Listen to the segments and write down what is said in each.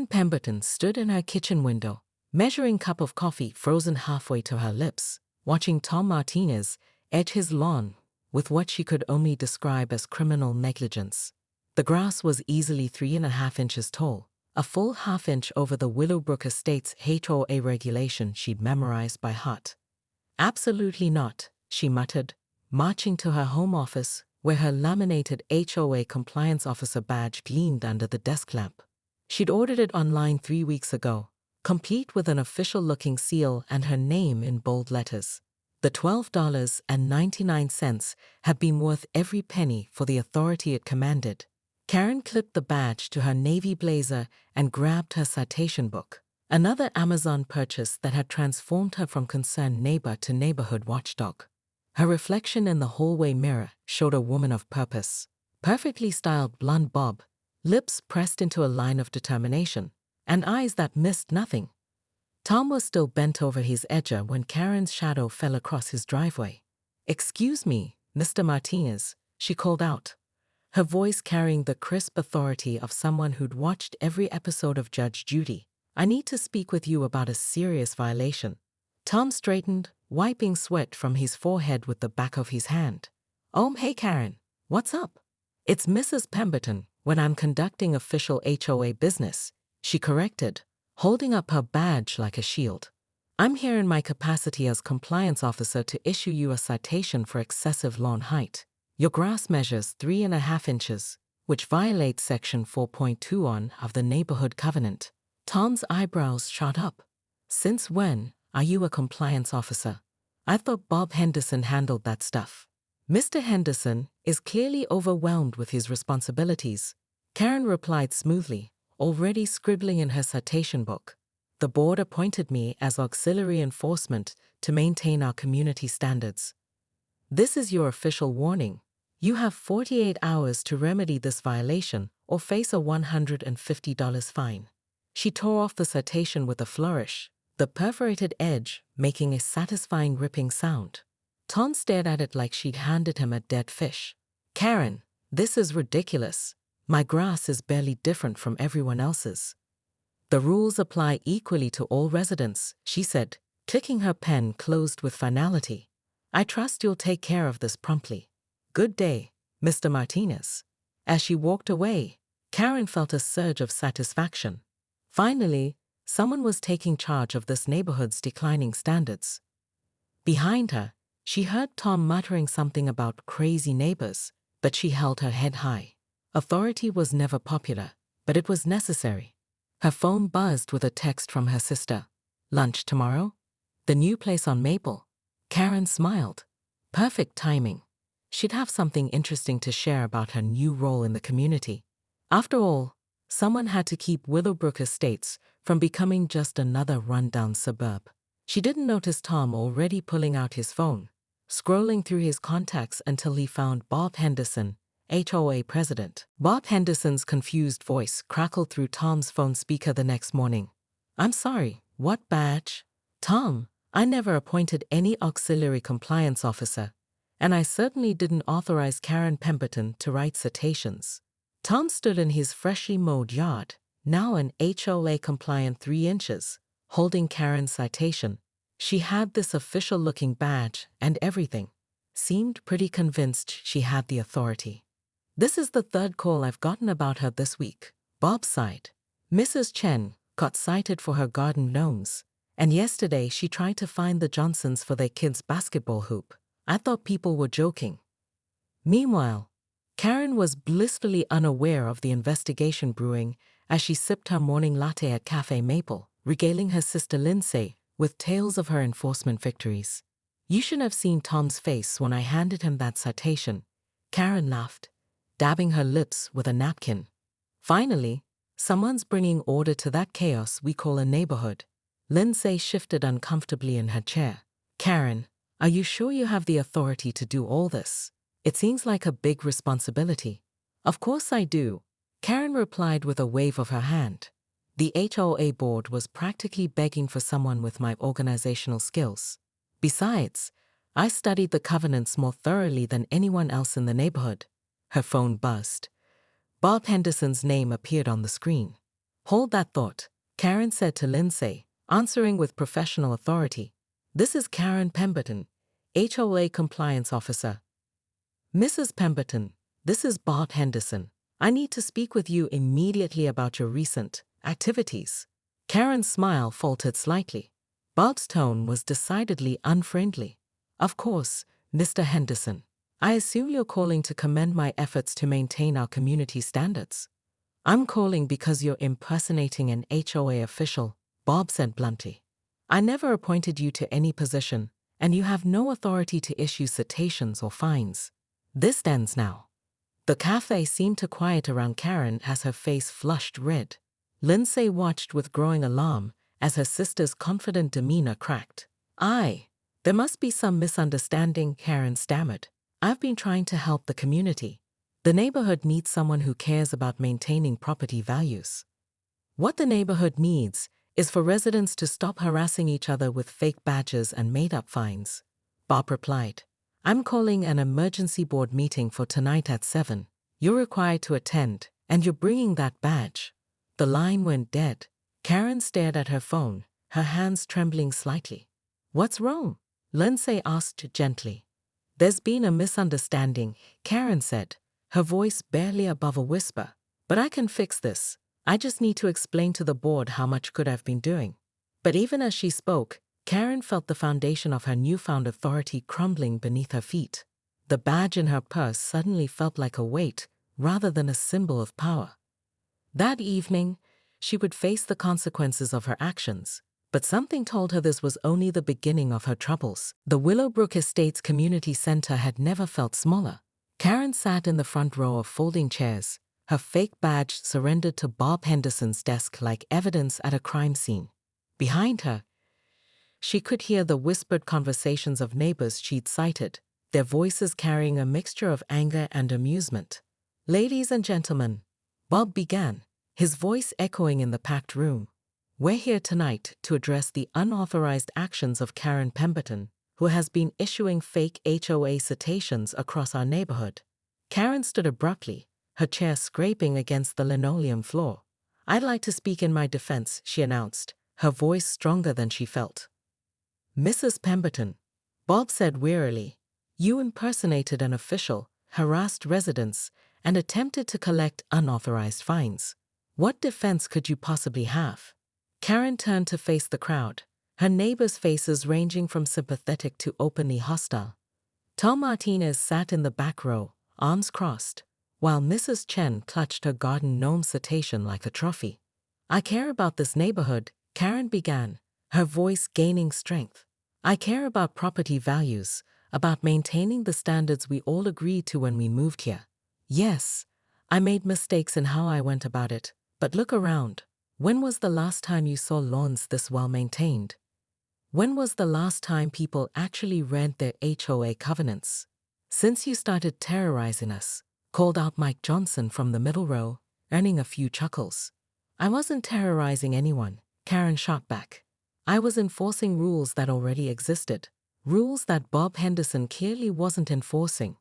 Karen Pemberton stood in her kitchen window, measuring cup of coffee frozen halfway to her lips, watching Tom Martinez edge his lawn with what she could only describe as criminal negligence. The grass was easily 3.5 inches tall, a full half-inch over the Willowbrook Estates HOA regulation she'd memorized by heart. "Absolutely not," she muttered, marching to her home office where her laminated HOA compliance officer badge gleamed under the desk lamp. She'd ordered it online 3 weeks ago, complete with an official-looking seal and her name in bold letters. The $12.99 had been worth every penny for the authority it commanded. Karen clipped the badge to her navy blazer and grabbed her citation book, another Amazon purchase that had transformed her from concerned neighbor to neighborhood watchdog. Her reflection in the hallway mirror showed a woman of purpose. Perfectly styled blonde bob, lips pressed into a line of determination, and eyes that missed nothing. Tom was still bent over his edger when Karen's shadow fell across his driveway. "Excuse me, Mr. Martinez," she called out, her voice carrying the crisp authority of someone who'd watched every episode of Judge Judy. "I need to speak with you about a serious violation." Tom straightened, wiping sweat from his forehead with the back of his hand. "Oh, hey Karen, what's up?" "It's Mrs. Pemberton when I'm conducting official HOA business," she corrected, holding up her badge like a shield. "I'm here in my capacity as compliance officer to issue you a citation for excessive lawn height. Your grass measures 3.5 inches, which violates Section 4.21 of the Neighborhood Covenant." Tom's eyebrows shot up. "Since when are you a compliance officer? I thought Bob Henderson handled that stuff." "Mr. Henderson is clearly overwhelmed with his responsibilities," Karen replied smoothly, already scribbling in her citation book. "The board appointed me as auxiliary enforcement to maintain our community standards. This is your official warning. You have 48 hours to remedy this violation or face a $150 fine." She tore off the citation with a flourish, the perforated edge making a satisfying ripping sound. Tom stared at it like she'd handed him a dead fish. "Karen, this is ridiculous. My grass is barely different from everyone else's." "The rules apply equally to all residents," she said, clicking her pen closed with finality. "I trust you'll take care of this promptly. Good day, Mr. Martinez." As she walked away, Karen felt a surge of satisfaction. Finally, someone was taking charge of this neighborhood's declining standards. Behind her, she heard Tom muttering something about crazy neighbors, but she held her head high. Authority was never popular, but it was necessary. Her phone buzzed with a text from her sister. "Lunch tomorrow? The new place on Maple?" Karen smiled. Perfect timing. She'd have something interesting to share about her new role in the community. After all, someone had to keep Willowbrook Estates from becoming just another rundown suburb. She didn't notice Tom already pulling out his phone, scrolling through his contacts until he found Bob Henderson, HOA president. Bob Henderson's confused voice crackled through Tom's phone speaker the next morning. "I'm sorry, what badge?" "Tom, I never appointed any auxiliary compliance officer, and I certainly didn't authorize Karen Pemberton to write citations." Tom stood in his freshly mowed yard, now an HOA-compliant 3 inches, holding Karen's citation. She had this official-looking badge and everything. Seemed pretty convinced she had the authority. "This is the third call I've gotten about her this week," Bob sighed. "Mrs. Chen got cited for her garden gnomes, and yesterday she tried to find the Johnsons for their kids' basketball hoop. I thought people were joking." Meanwhile, Karen was blissfully unaware of the investigation brewing as she sipped her morning latte at Cafe Maple, regaling her sister Lindsay with tales of her enforcement victories. "You should have seen Tom's face when I handed him that citation," Karen laughed, dabbing her lips with a napkin. "Finally, someone's bringing order to that chaos we call a neighborhood." Lindsay shifted uncomfortably in her chair. "Karen, are you sure you have the authority to do all this? It seems like a big responsibility." "Of course I do," Karen replied with a wave of her hand. The HOA board was practically begging for someone with my organizational skills. Besides, I studied the covenants more thoroughly than anyone else in the neighborhood. Her phone buzzed. Bob Henderson's name appeared on the screen. Hold that thought, Karen said to Lindsay, answering with professional authority. This is Karen Pemberton, HOA Compliance Officer. Mrs. Pemberton, this is Bob Henderson. I need to speak with you immediately about your recent activities. Karen's smile faltered slightly. Bob's tone was decidedly unfriendly. Of course, Mr. Henderson. I assume you're calling to commend my efforts to maintain our community standards. I'm calling because you're impersonating an HOA official, Bob said bluntly. I never appointed you to any position, and you have no authority to issue citations or fines. This ends now. The cafe seemed to quiet around Karen as her face flushed red. Lindsay watched with growing alarm as her sister's confident demeanor cracked. There must be some misunderstanding, Karen stammered. I've been trying to help the community. The neighborhood needs someone who cares about maintaining property values. What the neighborhood needs is for residents to stop harassing each other with fake badges and made-up fines, Bob replied. I'm calling an emergency board meeting for tonight at 7. You're required to attend, and you're bringing that badge. The line went dead. Karen stared at her phone, her hands trembling slightly. What's wrong? Lindsay asked gently. There's been a misunderstanding, Karen said, her voice barely above a whisper. But I can fix this. I just need to explain to the board how much good I've been doing. But even as she spoke, Karen felt the foundation of her newfound authority crumbling beneath her feet. The badge in her purse suddenly felt like a weight rather than a symbol of power. That evening, she would face the consequences of her actions, but something told her this was only the beginning of her troubles. The Willowbrook Estates Community Center had never felt smaller. Karen sat in the front row of folding chairs, her fake badge surrendered to Bob Henderson's desk like evidence at a crime scene. Behind her, she could hear the whispered conversations of neighbors she'd cited, their voices carrying a mixture of anger and amusement. Ladies and gentlemen, Bob began, his voice echoing in the packed room. We're here tonight to address the unauthorized actions of Karen Pemberton, who has been issuing fake HOA citations across our neighborhood. Karen stood abruptly, her chair scraping against the linoleum floor. I'd like to speak in my defense, she announced, her voice stronger than she felt. Mrs. Pemberton, Bob said wearily, you impersonated an official, harassed residents, and attempted to collect unauthorized fines. What defense could you possibly have? Karen turned to face the crowd, her neighbors' faces ranging from sympathetic to openly hostile. Tom Martinez sat in the back row, arms crossed, while Mrs. Chen clutched her garden gnome citation like a trophy. I care about this neighborhood, Karen began, her voice gaining strength. I care about property values, about maintaining the standards we all agreed to when we moved here. Yes, I made mistakes in how I went about it, but look around. When was the last time you saw lawns this well maintained? When was the last time people actually read their HOA covenants? Since you started terrorizing us, called out Mike Johnson from the middle row, earning a few chuckles. I wasn't terrorizing anyone, Karen shot back. I was enforcing rules that already existed, rules that Bob Henderson clearly wasn't enforcing.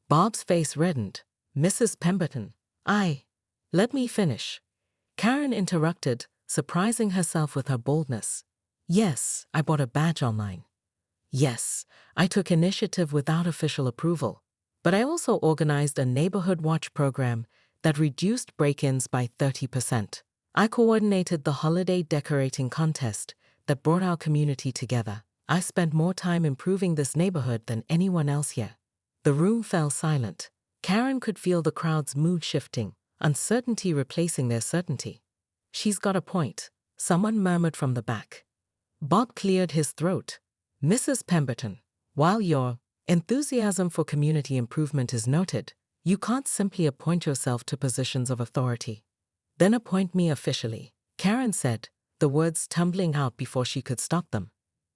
Bob's face reddened. Mrs. Pemberton, let me finish. Karen interrupted, surprising herself with her boldness. Yes, I bought a badge online. Yes, I took initiative without official approval. But I also organized a neighborhood watch program that reduced break-ins by 30%. I coordinated the holiday decorating contest that brought our community together. I spent more time improving this neighborhood than anyone else here. The room fell silent. Karen could feel the crowd's mood shifting, uncertainty replacing their certainty. She's got a point, someone murmured from the back. Bob cleared his throat. Mrs. Pemberton, while your enthusiasm for community improvement is noted, you can't simply appoint yourself to positions of authority. Then appoint me officially, Karen said, the words tumbling out before she could stop them.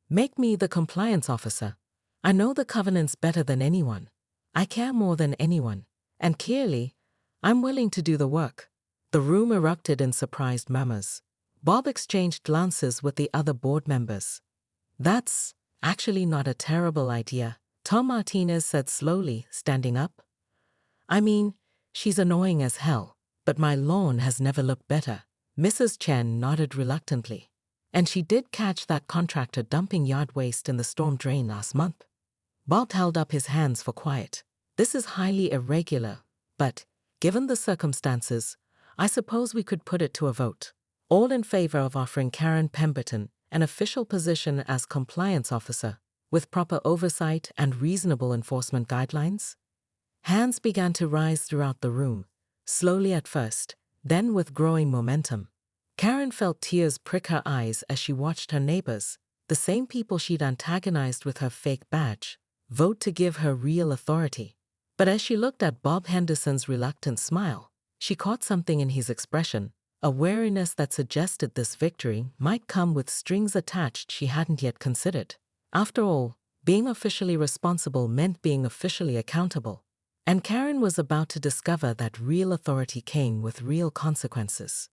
Make me the compliance officer. I know the covenants better than anyone. I care more than anyone, and clearly, I'm willing to do the work. The room erupted in surprised murmurs. Bob exchanged glances with the other board members. That's actually not a terrible idea, Tom Martinez said slowly, standing up. I mean, she's annoying as hell, but my lawn has never looked better. Mrs. Chen nodded reluctantly. And she did catch that contractor dumping yard waste in the storm drain last month. Bob held up his hands for quiet. This is highly irregular, but, given the circumstances, I suppose we could put it to a vote. All in favor of offering Karen Pemberton an official position as compliance officer, with proper oversight and reasonable enforcement guidelines? Hands began to rise throughout the room, slowly at first, then with growing momentum. Karen felt tears prick her eyes as she watched her neighbors, the same people she'd antagonized with her fake badge, vote to give her real authority. But as she looked at Bob Henderson's reluctant smile, she caught something in his expression, a wariness that suggested this victory might come with strings attached she hadn't yet considered. After all, being officially responsible meant being officially accountable. And Karen was about to discover that real authority came with real consequences.